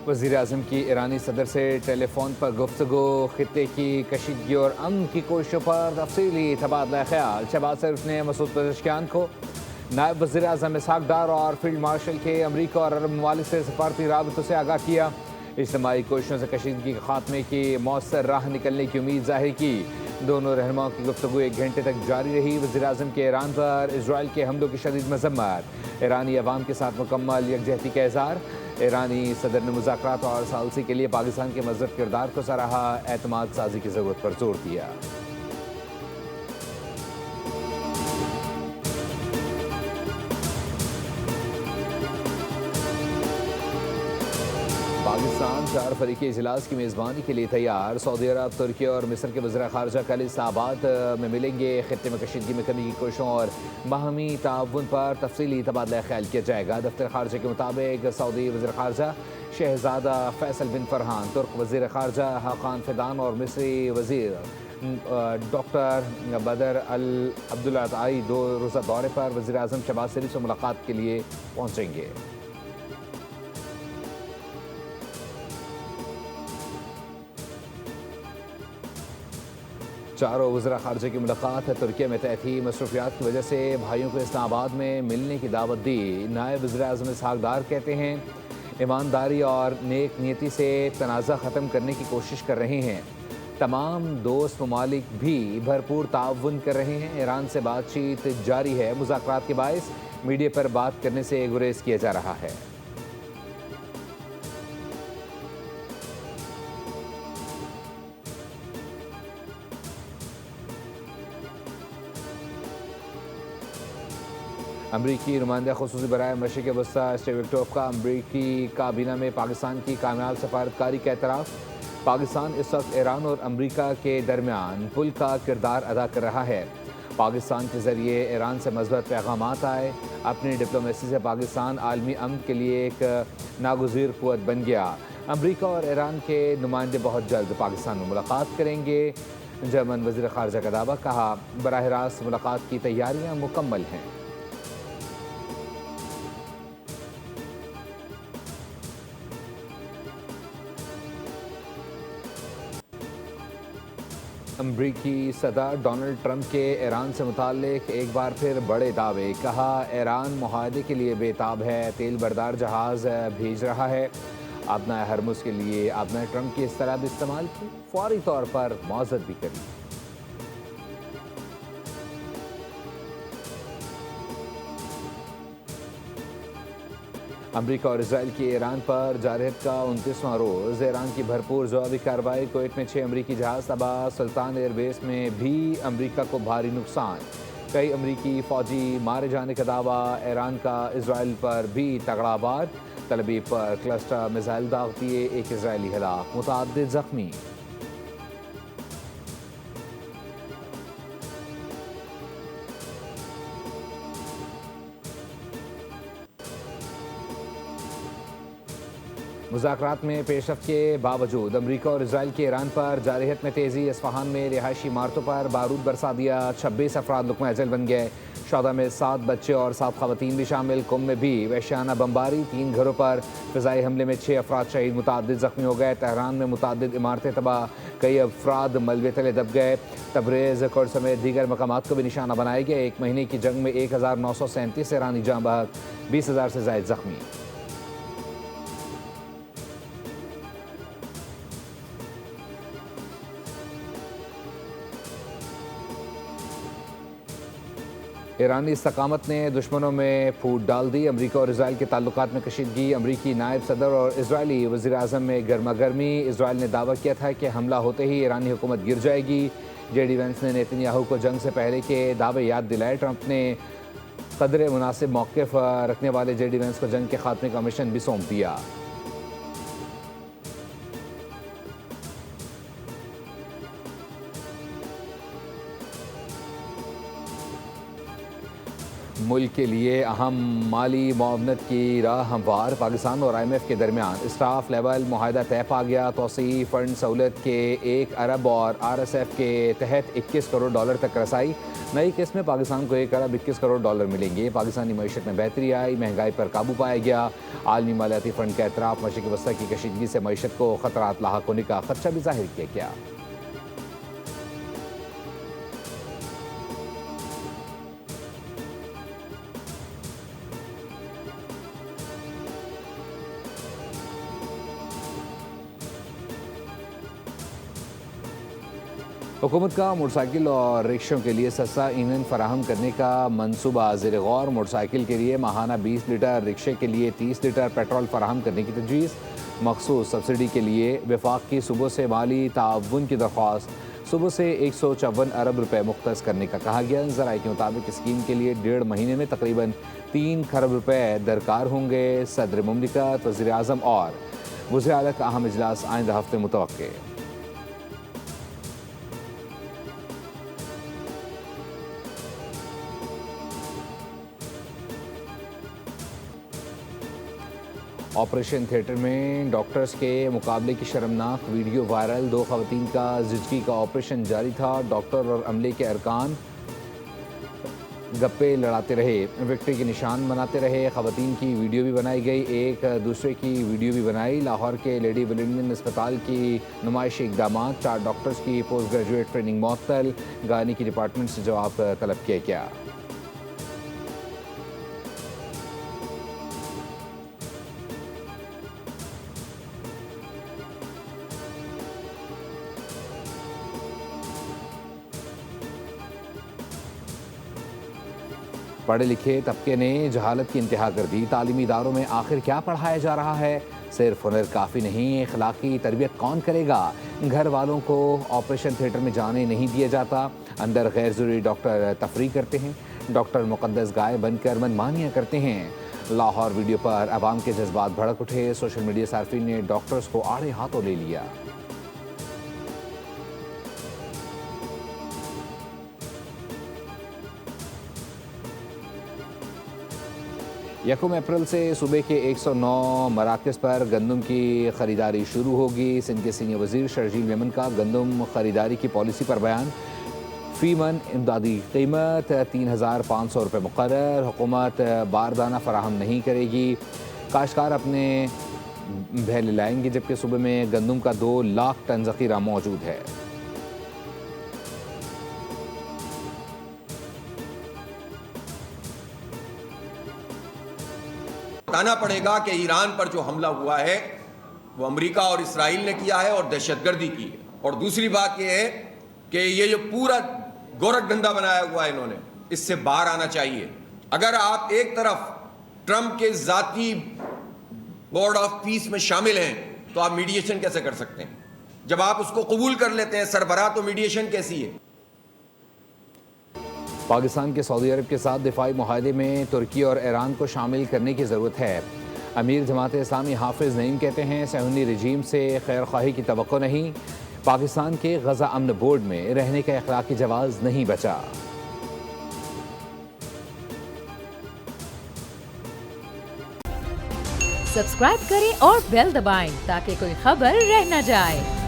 वज़ीर-ए-आज़म की ईरानी सदर से टेलीफोन पर गुफ्तगू, खित्ते की कशीदगी और अमन की कोशिशों पर तफसीली तबादला ख्याल। शहबाज शरीफ ने मसूद पेज़ेशकियान को नायब वज़ीर-ए-आज़म इसहाक डार और फील्ड मार्शल के अमरीका और अरब ममालिक से सफारती राबतों से आगाह किया। इज्तिमाई कोशिशों से कशीदगी के खात्मे की मौसर राह निकलने की उम्मीद जाहिर की। दोनों रहनुमाओं की गुफ्तगू 1 घंटे तक जारी रही। वज़ीर-ए-आज़म के ईरान पर इसराइल के हमलों की शदीद मज़म्मत, ईरानी अवाम के साथ मुकम्मल यकजहती का इज़हार। ईरानी सदर ने मुज़ाकरात और सालसी के लिए पाकिस्तान के मज़बूत किरदार को सराहा, एतमाद साजी की ज़रूरत पर जोर दिया। पाकिस्तान 4 फरीकी इजलास की मेज़बानी के लिए तैयार। सऊदी अरब, तुर्की और मिस्र के वज़ीर ख़ारजा कल इस्लामाबाद में मिलेंगे। खित्ते में कशीदगी में कमी की कोशिशों और बाहमी ताउन पर तफसीली तबादला ख्याल किया जाएगा। दफ्तर ख़ारजा के मुताबिक सऊदी वज़ीर ख़ारजा शहज़ादा फैसल बिन फरहान, तुर्क वज़ीर ख़ारजा हाकान फिदान और मिस्री वज़ीर डॉक्टर बदर अल अब्दुल्लाताई 2 रोज़ा दौरे पर वज़ीर-ए-आज़म शहबाज शरीफ से मुलाकात के लिए पहुँचेंगे। चारों वज़रा ख़ारजा की मुलाकात तुर्की में तय थी। मसरूफियात की वजह से भाइयों को इस्लामाबाद में मिलने की दावत दी। नायब वज़ीर-ए-आज़म इसहाक डार कहते हैं, ईमानदारी और नेक नीयती से तनाज़ा ख़त्म करने की कोशिश कर रहे हैं। तमाम दोस्त ममालिक भी भरपूर ताउन कर रहे हैं। ईरान से बातचीत जारी है। मुज़ाकरात के बायस मीडिया पर बात करने से गुरेज किया जा रहा है। अमरीकी नुमाइंदा खुसूसी बराए मशरिक़ वस्ता स्टीव विक्टोफ का अमरीकी काबीना में पाकिस्तान की कामयाब सफारतकारी का एतराफ़। पाकिस्तान इस वक्त ईरान और अमरीका के दरमियान पुल का किरदार अदा कर रहा है। पाकिस्तान के ज़रिए ईरान से मज़बूत पैगामात आए। अपनी डिप्लोमेसी से पाकिस्तान आलमी अमन के लिए एक नागुज़ीर क़ुव्वत बन गया। अमरीका और ईरान के नुमाइंदे बहुत जल्द पाकिस्तान में मुलाकात करेंगे। जर्मन वज़ीर ख़ारजा का दावा, कहा बराह रास्त मुलाकात की तैयारियाँ मुकम्मल हैं। अमरीकी सदर डोनाल्ड ट्रंप के ईरान से मुताल्लिक एक बार फिर बड़े दावे। कहा ईरान मुआहदे के लिए बेताब है, तेल बरदार जहाज़ भेज रहा है। अपना हरमुज़ के लिए आपने ट्रंप की इस तरह भी इस्तेमाल की, फौरी तौर पर मौज़त भी करी। अमरीका और इसराइल की ईरान पर जारहत का 29वां रोज़। ईरान की भरपूर जवाबी कार्रवाई। कुवैत में 6 अमरीकी जहाज़ तबाह। सुल्तान एयरबेस में भी अमरीका को भारी नुकसान। कई अमरीकी फ़ौजी मारे जाने का दावा। ईरान का इसराइल पर भी तगड़ा वार। तलबीब पर क्लस्टर मिसाइल दाग दिए, एक इसराइली हलाक, मुतअद्दिद ज़ख्मी। मुज़ाकरात में पेशरफ्त के बावजूद अमरीका और इसराइल के ईरान पर जारहत में तेज़ी। इस्फहान में रिहायशी इमारतों पर बारूद बरसा दिया। 26 अफराद लुक़मा अजल बन गए। शौदा में 7 बच्चे और 7 ख़वातीन भी शामिल। कुम में भी वहशियाना बमबारी। 3 घरों पर फ़िज़ाई हमले में 6 अफराद शहीद, मुतअद्दिद ज़ख्मी हो गए। तेहरान में मुतअद्दिद इमारतें तबाह, कई अफराद मलबे तले दब गए। तबरेज़, कुर्द समेत दीगर मकामात को भी निशाना बनाया गया। 1 महीने की जंग में 1937 ईरानी जाँ बहक, 20,000 से ज़ायद ज़ख्मी। ईरानी इस्तकामत ने दुश्मनों में फूट डाल दी। अमरीका और इसराइल के ताल्लुकात में कशीदगी। अमरीकी नायब सदर और इसराइली वज़ीर-ए-आज़म में गर्मा गर्मी। इसराइल ने दावा किया था कि हमला होते ही ईरानी हुकूमत गिर जाएगी। जेडी वेंस ने नेतन्याहू को जंग से पहले के दावे याद दिलाए। ट्रंप ने कदरे मुनासिब मौक़िफ़ रखने वाले जेडी वेंस को जंग के खात्मे का मिशन भी सौंप दिया। मुल्क के लिए अहम माली मुआवनत की राह हमवार। पाकिस्तान और IMF के दरमियान स्टाफ लेवल मुआहदा तय पा गया। तोसी फंड सहूलत के 1 अरब और RSF के तहत 21 करोड़ डॉलर तक रसाई। नई किस्त में पाकिस्तान को 1 अरब 21 करोड़ डॉलर मिलेंगे। पाकिस्तानी मईशत में बेहतरी आई, महंगाई पर काबू पाया गया। आलमी मालियाती फंड का एतराफ़ मशरिक़ वस्ता की कशीदगी से मईशत को खतरात लाहक होने का खदशा भी जाहिर किया गया। हुकूमत का मोटरसाइकिल और रिक्शों के लिए सस्ता ईंधन फराहम करने का मनसूबा ज़ेर गौर। मोटरसाइकिल के लिए माहाना 20 लीटर, रिक्शे के लिए 30 लीटर पेट्रोल फराहम करने की तजवीज़। मखसूस सब्सिडी के लिए वफाक की सुबह से माली ताउन की दरख्वास्त। सुबह से 154 अरब रुपए मुख्तस करने का कहा गया। ज़राए के मुताबिक स्कीम के लिए 1.5 महीने में तकरीबन 3 खरब रुपए दरकार होंगे। सदर मुमलिकत, वज़ीर आज़म और वज़ीर आला का अहम इजलास आइंदा हफ्ते मुतवक्के। ऑपरेशन थिएटर में डॉक्टर्स के मुकाबले की शर्मनाक वीडियो वायरल। 2 खवातीन का जिजगी का ऑपरेशन जारी था। डॉक्टर और अमले के अरकान गप्पे लड़ाते रहे, विक्ट्री के निशान बनाते रहे। खवातीन की वीडियो भी बनाई गई, एक दूसरे की वीडियो भी बनाई। लाहौर के लेडी विलिंगटन अस्पताल की नुमाइशी इकदाम। 4 डॉक्टर्स की पोस्ट ग्रेजुएट ट्रेनिंग मुअत्तल। गायनी की डिपार्टमेंट से जवाब तलब किया गया। पढ़े लिखे तबके ने जहालत की इंतहा कर दी। तालीमी इदारों में आखिर क्या पढ़ाया जा रहा है? सिर्फ हुनर काफ़ी नहीं, अखलाकी तरबियत कौन करेगा? घर वालों को ऑपरेशन थिएटर में जाने नहीं दिया जाता। अंदर गैर ज़रूरी डॉक्टर तफरी करते हैं। डॉक्टर मुकद्दस गाय बनकर मनमानियाँ करते हैं। लाहौर वीडियो पर अवाम के जज्बात भड़क उठे। सोशल मीडिया सार्फिन ने डॉक्टर्स को आड़े हाथों ले लिया। यकम अप्रैल से सूबे के 109 मराकज़ पर गंदम की ख़रीदारी शुरू होगी। सिंध के सीनियर वज़ीर शर्जील मेमन का गंदम ख़रीदारी की पॉलिसी पर बयान। फ़ी मन इमदादी कीमत 3,500 रुपये मुक़र्रर। हुकूमत बारदाना फराहम नहीं करेगी। काश्तकार अपने भैले लाएंगे, जबकि सूबे में गंदम का 2 लाख टन ज़ख़ीरा मौजूद है। बताना पड़ेगा कि ईरान पर जो हमला हुआ है वो अमेरिका और इसराइल ने किया है और दहशतगर्दी की है। और दूसरी बात यह है कि ये जो पूरा गोरख धंधा बनाया हुआ है इन्होंने, इससे बाहर आना चाहिए। अगर आप एक तरफ ट्रंप के जाती बोर्ड ऑफ पीस में शामिल हैं तो आप मीडिएशन कैसे कर सकते हैं? जब आप उसको कबूल कर लेते हैं सरबराह, तो मीडिएशन कैसी है? पाकिस्तान के सऊदी अरब के साथ दिफाई मुआहदे में तुर्की और ईरान को शामिल करने की ज़रूरत है। अमीर जमात इस्लामी हाफिज़ नईम कहते हैं सहूनी रजीम से खैर ख्वाही की तवक्को नहीं। पाकिस्तान के गज़ा अमन बोर्ड में रहने का अखलाकी जवाज़ नहीं बचा। सब्सक्राइब करें और बेल दबाएं ताकि कोई खबर रह न जाए।